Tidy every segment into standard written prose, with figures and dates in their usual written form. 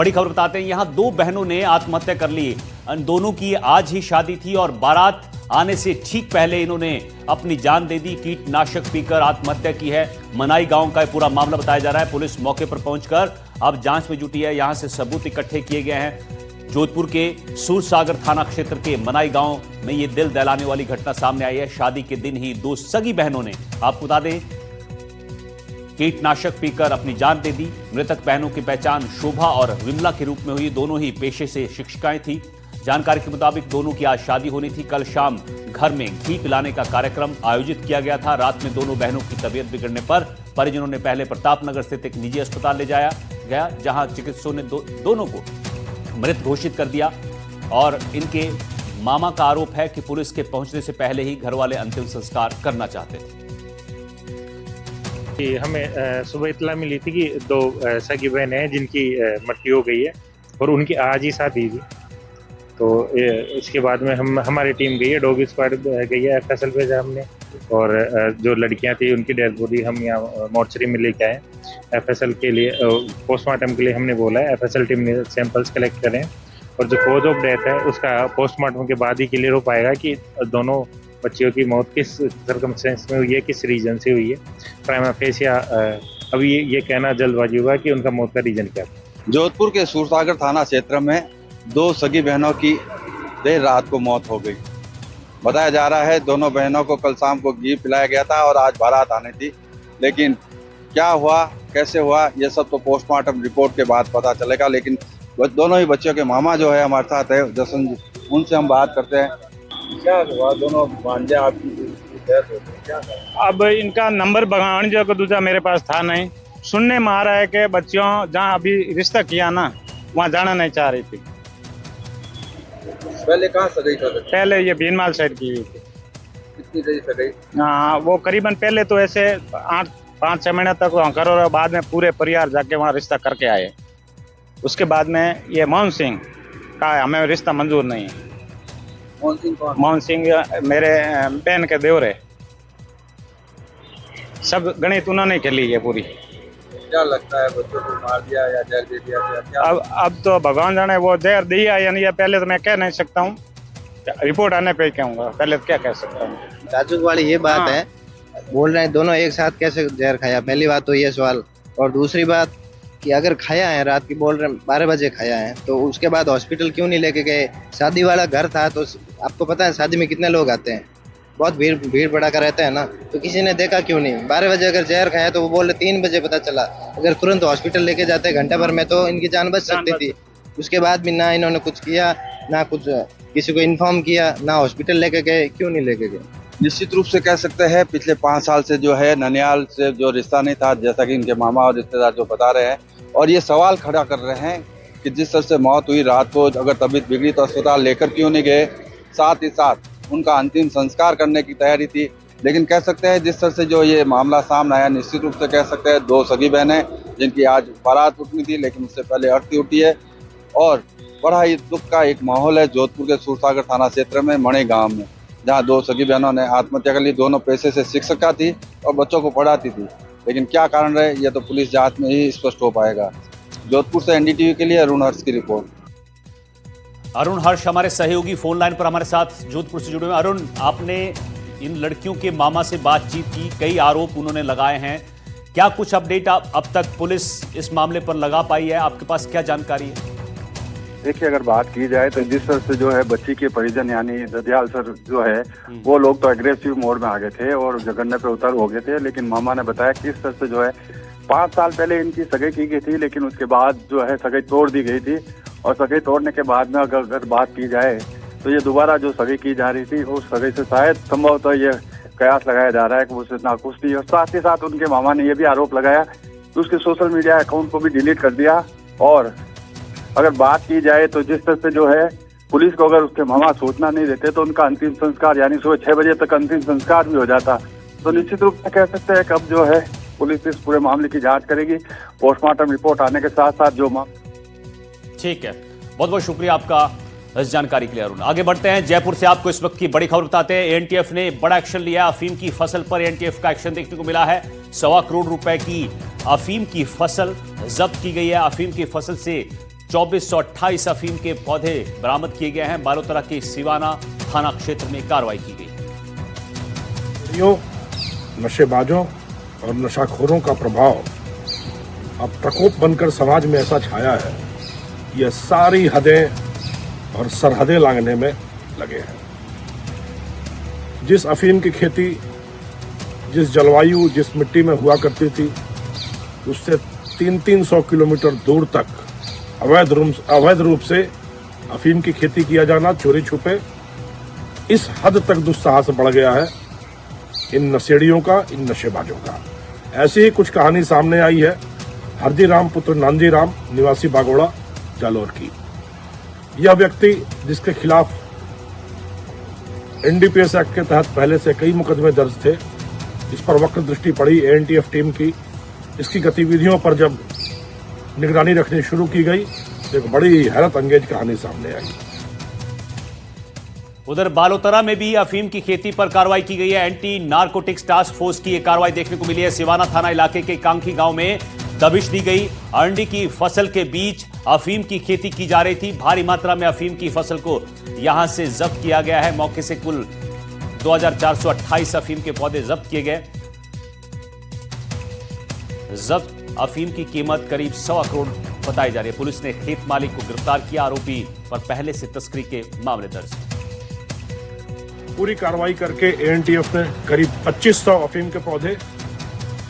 बड़ी खबर बताते हैं, यहां दो बहनों ने आत्महत्या कर ली। इन दोनों की आज ही शादी थी और बारात आने से ठीक पहले इन्होंने अपनी जान दे दी। कीटनाशक पीकर आत्महत्या की है। मनाई गांव का पूरा मामला बताया जा रहा है। पुलिस मौके पर पहुंचकर अब जांच में जुटी है। यहां से सबूत इकट्ठे किए गए हैं। जोधपुर के सूरसागर थाना क्षेत्र के मनाई गांव में यह दिल दहलाने वाली घटना सामने आई है। शादी के दिन ही दो सगी बहनों ने, आपको बता दें, कीटनाशक पीकर अपनी जान दे दी। मृतक बहनों की पहचान शोभा और विमला के रूप में हुई। दोनों ही पेशे से शिक्षिकाएं थी। जानकारी के मुताबिक दोनों की आज शादी होनी थी। कल शाम घर में घी पिलाने का कार्यक्रम आयोजित किया गया था। रात में दोनों बहनों की तबीयत बिगड़ने पर परिजनों ने पहले प्रतापनगर स्थित एक निजी अस्पताल ले जाया गया, जहां चिकित्सकों ने दोनों को मृत घोषित कर दिया। और इनके मामा का आरोप है कि पुलिस के पहुंचने से पहले ही घर वाले अंतिम संस्कार करना चाहते थे। हमें सुबह इतला मिली थी कि दो सगी बहनें हैं जिनकी मृत्यु हो गई है और उनकी आज ही शादी थी। तो इसके बाद में हमारी टीम गई है, डॉग स्क्वाड गई है, FSL भेजा हमने। और जो लड़कियां थी उनकी डेड बॉडी हम यहाँ मोर्चरी में लेके आए। FSL के लिए पोस्टमार्टम के लिए हमने बोला है। FSL टीम ने सैंपल्स कलेक्ट करें और जो कॉज ऑफ डेथ है उसका पोस्टमार्टम के बाद ही क्लियर हो पाएगा कि दोनों बच्चियों की मौत किस सर्कमस्टेंस में हुई है, किस रीजन से हुई है। प्राइमा फेसिया अभी ये कहना जल्दबाजी होगा कि उनका मौत का रीजन क्या था। जोधपुर के सूरसागर थाना क्षेत्र में दो सगी बहनों की देर रात को मौत हो गई। बताया जा रहा है दोनों बहनों को कल शाम को घी पिलाया गया था और आज बारात आनी थी। लेकिन क्या हुआ, कैसे हुआ, ये सब तो पोस्टमार्टम रिपोर्ट के बाद पता चलेगा। लेकिन दोनों ही बच्चों के मामा जो है हमारे साथ है, जसन जी, उनसे हम बात करते हैं। क्या हुआ, दोनों भांजे आपकी डेथ हो गई, क्या हुआ? अब इनका नंबर भगवान जो को दूसरा मेरे पास था नहीं। सुनने में आ रहा है कि बच्चियों जहाँ अभी रिश्ता किया ना, वहाँ जाना नहीं चाह रही थी। पहले कहाँ सगाई कर रहे थे? पहले ये भीनमाल साइड की हुई थी। कितनी देर सगाई? हाँ, वो करीबन पहले तो ऐसे 5-6 महीने तक वहाँ करो और बाद में पूरे परिवार जाके वहाँ रिश्ता करके आए। उसके बाद में ये मोहन सिंह का हमें रिश्ता मंजूर नहीं है। मोहन सिंह कौन? मोहन सिंह मेरे बहन के देवर है। सब गणित उन्होंने खेली है पूरी। क्या लगता है, बच्चों को मार दिया या जहर दे दिया गया? क्या अब तो भगवान जाने वो जहर दिया या नहीं, पहले तो मैं कह नहीं सकता हूँ। रिपोर्ट आने पे कहूँगा, पहले तो क्या कह सकता हूँ। ताजुब वाली ये बात है, बोल रहे हैं दोनों एक साथ कैसे जहर खाया। पहली बात तो ये सवाल, और दूसरी बात कि अगर खाया है रात की, बोल रहे हैं 12 बजे खाया है, तो उसके बाद हॉस्पिटल क्यों नहीं लेके गए? शादी वाला घर था, तो आपको पता है शादी में कितने लोग आते हैं, बहुत भीड़ भड़ाका रहता है ना, तो किसी ने देखा क्यों नहीं? 12 बजे अगर जहर खाया तो वो बोल रहे 3 बजे पता चला। अगर तुरंत हॉस्पिटल लेके जाते घंटा भर में तो इनकी जान बच सकती थी। उसके बाद भी ना इन्होंने कुछ किया, ना कुछ किसी को इन्फॉर्म किया, ना हॉस्पिटल लेके गए। क्यों नहीं लेके गए? निश्चित रूप से कह सकते हैं पिछले 5 साल से जो है ननियाल से जो रिश्ता नहीं था, जैसा कि इनके मामा और रिश्तेदार जो बता रहे हैं। और ये सवाल खड़ा कर रहे हैं कि जिस तरह से मौत हुई रात को, अगर तबीयत बिगड़ी तो अस्पताल लेकर क्यों नहीं गए। साथ ही साथ उनका अंतिम संस्कार करने की तैयारी थी। लेकिन कह सकते हैं जिस तरह से जो ये मामला सामने आया, निश्चित रूप से कह सकते हैं दो सगी बहनें जिनकी आज बारात उठनी थी, लेकिन उससे पहले अर्थी उठी है। और बड़ा ही दुख का एक माहौल है जोधपुर के सूरसागर थाना क्षेत्र में मणि गांव में, जहां दो सगी बहनों ने आत्महत्या कर ली। दोनों पेशे से शिक्षिका थी और बच्चों को पढ़ाती थी। लेकिन क्या कारण रहे, ये तो पुलिस जांच में ही स्पष्ट हो पाएगा। जोधपुर से NDTV के लिए अरुण हर्ष की रिपोर्ट। अरुण हर्ष हमारे सहयोगी फोन लाइन पर हमारे साथ जोधपुर से जुड़े हुए। अरुण, आपने इन लड़कियों के मामा से बातचीत की, कई आरोप उन्होंने लगाए हैं, क्या कुछ अपडेट अब तक पुलिस इस मामले पर लगा पाई है? आपके पास क्या जानकारी है? देखिए, अगर बात की जाए तो जिस तरह से जो है बच्ची के परिजन यानी ददियाल सर जो है वो लोग तो एग्रेसिव मोड में आ गए थे और झगड़ने पे उतर हो गए थे। लेकिन मामा ने बताया कि इस तरह से जो है 5 साल पहले इनकी सगाई की गई थी, लेकिन उसके बाद जो है सगाई तोड़ दी गई थी। और सगाई तोड़ने के बाद में अगर बात की जाए तो ये दोबारा जो सगाई की जा रही थी उस सगाई से शायद संभवतः ये कयास लगाया जा रहा है कि वो उससे नाखुश थी। और साथ ही साथ उनके मामा ने ये भी आरोप लगाया कि उसके सोशल मीडिया अकाउंट को भी डिलीट कर दिया। और अगर बात की जाए तो जिस तरह से जो है पुलिस को अगर उसके मामा सूचना नहीं देते तो उनका अंतिम संस्कार यानी सुबह 6 बजे तक अंतिम संस्कार भी हो जाता। तो निश्चित रूप से कह सकते हैं कि अब जो है पुलिस इस पूरे मामले की जांच करेगी। पोस्टमार्टम रिपोर्ट आने के साथ साथ जो ठीक है, बहुत बहुत शुक्रिया आपका इस जानकारी के लिए अरुण। आगे बढ़ते हैं, जयपुर से आपको इस वक्त की बड़ी खबर बताते हैं। ANTF ने बड़ा एक्शन लिया। अफीम की फसल पर ANTF का एक्शन देखने को मिला है। 1.25 करोड़ रुपए की अफीम की फसल जब्त की गई है। अफीम की फसल से 2428 अफीम के पौधे बरामद किए गए हैं। बालोतरा के सिवाना थाना क्षेत्र में कार्रवाई की गई। नशेबाजों और नशाखोरों का प्रभाव अब प्रकोप बनकर समाज में ऐसा छाया है कि यह सारी हदें और सरहदें लांघने में लगे हैं। जिस अफीम की खेती जिस जलवायु जिस मिट्टी में हुआ करती थी, उससे 300-300 किलोमीटर दूर तक अवैध रूप से अफीम की खेती किया जाना, चोरी छुपे, इस हद तक दुस्साहस बढ़ गया है इन नशेड़ियों का, इन नशेबाजों का। ऐसी ही कुछ कहानी सामने आई है हरदी राम पुत्र नानजी राम निवासी बागोड़ा जालोर की। यह व्यक्ति जिसके खिलाफ एनडीपीएस एक्ट के तहत पहले से कई मुकदमे दर्ज थे, इस पर वक्र दृष्टि पड़ी एएनटीएफ टीम की। इसकी गतिविधियों पर जब निगरानी रखनी शुरू की गई तो एक बड़ी हैरत अंगेज कहानी सामने आई। उधर बालोतरा में भी अफीम की खेती पर कार्रवाई की गई है। एंटी नारकोटिक्स टास्क फोर्स की यह कार्रवाई देखने को मिली है। सिवाना थाना इलाके के कांखी गांव में दबिश दी गई। अरंडी की फसल के बीच अफीम की खेती की जा रही थी। भारी मात्रा में अफीम की फसल को यहां से जब्त किया गया है। मौके से कुल 2428 अफीम के पौधे जब्त किए गए। जब्त अफीम की कीमत करीब 1.25 करोड़ बताई जा रही है। पुलिस ने खेत मालिक को गिरफ्तार किया। आरोपी पर पहले से तस्करी के मामले दर्ज। पूरी कार्रवाई करके एएनटीएफ ने करीब 2500 अफीम के पौधे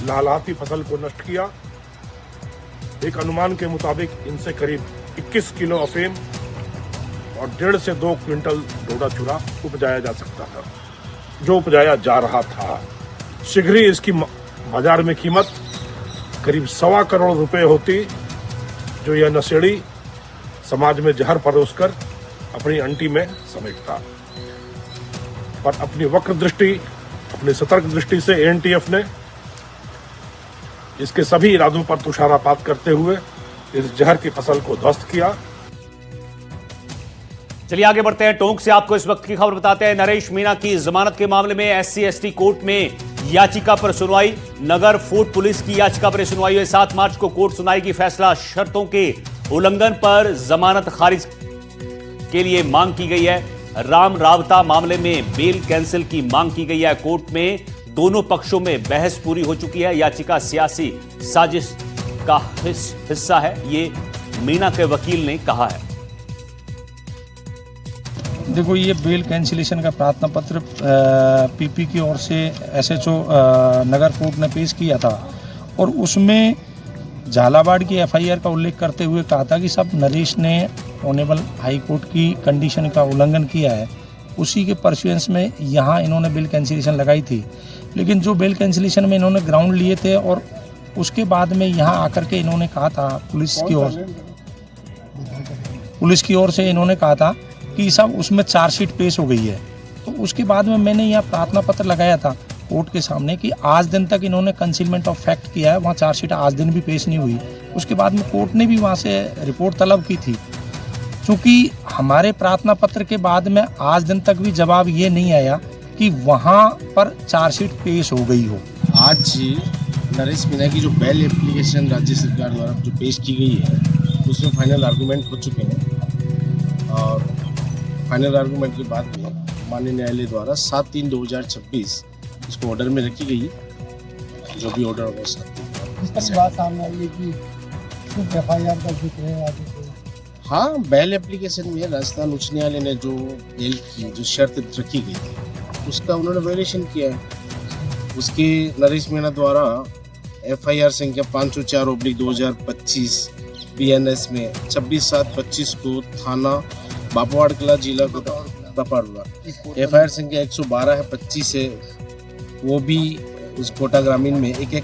लहलहाती फसल को नष्ट किया। एक अनुमान के मुताबिक इनसे करीब 21 किलो अफीम और 1.5 से 2 क्विंटल डोडा चूरा उपजाया जा सकता था, जो उपजाया जा रहा था। शीघ्र ही इसकी बाजार में कीमत करीब 1.25 करोड़ रुपए होती, जो यह नशेड़ी समाज में जहर परोसकर अपनी अंटी में समेटता। पर अपनी वक्र दृष्टि, अपनी सतर्क दृष्टि से एएनटीएफ ने इसके सभी इरादों पर तुषारापात करते हुए इस जहर की फसल को ध्वस्त किया। चलिए आगे बढ़ते हैं। टोंक से आपको इस वक्त की खबर बताते हैं। नरेश मीणा की जमानत के मामले में SC/ST कोर्ट में याचिका पर सुनवाई। नगर फोर्ट पुलिस की याचिका पर सुनवाई हुई। 7 मार्च को कोर्ट सुनाएगी फैसला। शर्तों के उल्लंघन पर जमानत खारिज के लिए मांग की गई है। राम रावता मामले में बेल कैंसिल की मांग की गई है। कोर्ट में दोनों पक्षों में बहस पूरी हो चुकी है। याचिका सियासी साजिश का हिस्सा है, ये मीणा के वकील ने कहा है। देखो, ये बेल कैंसिलेशन का प्रार्थना पत्र पीपी की ओर से SHO नगर कोर्ट ने पेश किया था और उसमें झालावाड़ की FIR का उल्लेख करते हुए कहा था कि सब नरेश ने ऑनरेबल हाई कोर्ट की कंडीशन का उल्लंघन किया है। उसी के परस्यूएंस में यहाँ इन्होंने बेल कैंसिलेशन लगाई थी। लेकिन जो बेल कैंसिलेशन में इन्होंने ग्राउंड लिए थे और उसके बाद में यहाँ आकर के इन्होंने कहा था पुलिस की ओर से इन्होंने कहा था कि सब उसमें चार्जशीट पेश हो गई है। तो उसके बाद में मैंने यहाँ प्रार्थना पत्र लगाया था कोर्ट के सामने कि आज दिन तक इन्होंने कंसीलमेंट ऑफ फैक्ट किया है। वहाँ चार्जशीट आज दिन भी पेश नहीं हुई। उसके बाद में कोर्ट ने भी वहाँ से रिपोर्ट तलब की थी। क्योंकि हमारे प्रार्थना पत्र के बाद में आज दिन तक भी जवाब ये नहीं आया कि वहाँ पर चार्जशीट पेश हो गई हो। आज नरेश मीणा की जो बेल एप्लीकेशन राज्य सरकार द्वारा जो पेश की गई है, उसमें फाइनल आर्गूमेंट हो चुके हैं और फाइनल आर्गूमेंट के बाद में माननीय न्यायालय द्वारा 7/3/2026 इसको ऑर्डर में रखी गई है। जो भी ऑर्डर होगा 7 बात सामने आई है कि FIR का जिक्र है आगे। हाँ, बेल एप्लीकेशन में राजस्थान उच्च न्यायालय ने जो बेल की जो शर्त रखी गई थी उसका उन्होंने वायलेशन किया है। उसके नरेश मीणा द्वारा FIR संख्या 504/2025 BNS में 26/7/25 को थाना बापवाड़ किला जिला को बापवाड़ FIR संख्या 112 है 25 है। वो भी उस कोटा ग्रामीण में एक